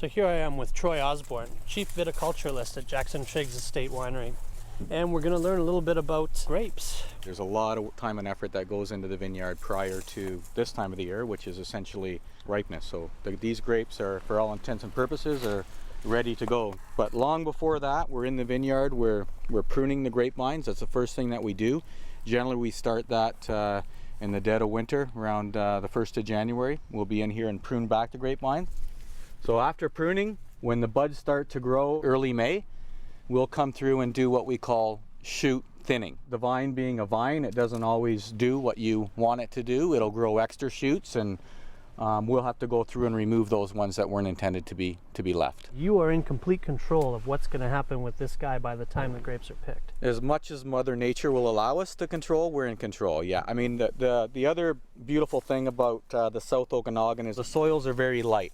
So here I am with Troy Osborne, Chief Viticulturalist at Jackson Triggs Estate Winery. And we're going to learn a little bit about grapes. There's a lot of time and effort that goes into the vineyard prior to this time of the year, which is essentially ripeness. So these grapes are, for all intents and purposes, are ready to go. But long before that, we're in the vineyard, we're pruning the grapevines. That's the first thing that we do. Generally, we start that in the dead of winter, around the 1st of January. We'll be in here and prune back the grapevines. So after pruning, when the buds start to grow early May, we'll come through and do what we call shoot thinning. The vine being a vine, it doesn't always do what you want it to do. It'll grow extra shoots, and we'll have to go through and remove those ones that weren't intended to be left. You are in complete control of what's going to happen with this guy by the time the grapes are picked. As much as Mother Nature will allow us to control, we're in control, yeah. I mean, the other beautiful thing about the South Okanagan is the soils are very light,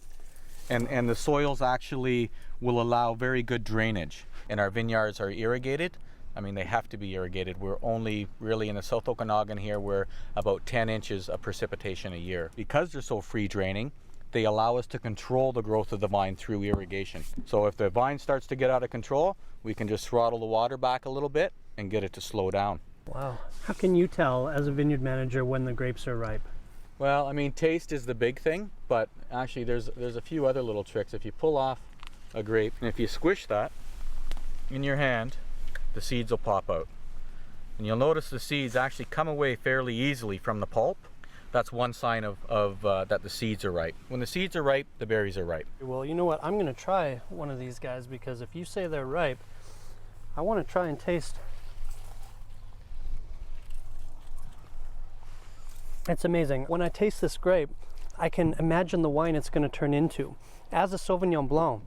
and the soils actually will allow very good drainage. And our vineyards are irrigated. I mean, they have to be irrigated. We're only really in the South Okanagan here, we're about 10 inches of precipitation a year. Because they're so free draining, they allow us to control the growth of the vine through irrigation. So if the vine starts to get out of control, we can just throttle the water back a little bit and get it to slow down. Wow. How can you tell as a vineyard manager when the grapes are ripe? Well, I mean, taste is the big thing, but actually there's a few other little tricks. If you pull off a grape and if you squish that in your hand, the seeds will pop out. And you'll notice the seeds actually come away fairly easily from the pulp. That's one sign of that the seeds are ripe. When the seeds are ripe, the berries are ripe. Well, you know what? I'm going to try one of these guys, because if you say they're ripe, I want to try and taste. It's amazing. When I taste this grape, I can imagine the wine it's going to turn into. As a Sauvignon Blanc,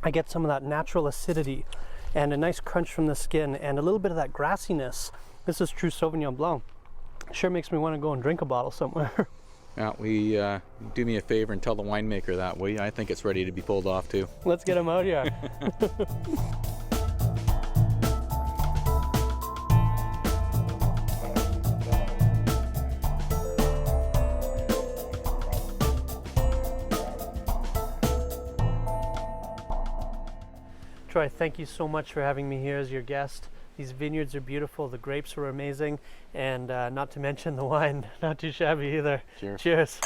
I get some of that natural acidity and a nice crunch from the skin and a little bit of that grassiness. This is true Sauvignon Blanc. Sure makes me want to go and drink a bottle somewhere. Yeah, do me a favor and tell the winemaker that, will you? I think it's ready to be pulled off too. Let's get him out here. Troy, thank you so much for having me here as your guest. These vineyards are beautiful, the grapes were amazing, and not to mention the wine, not too shabby either. Cheers. Cheers.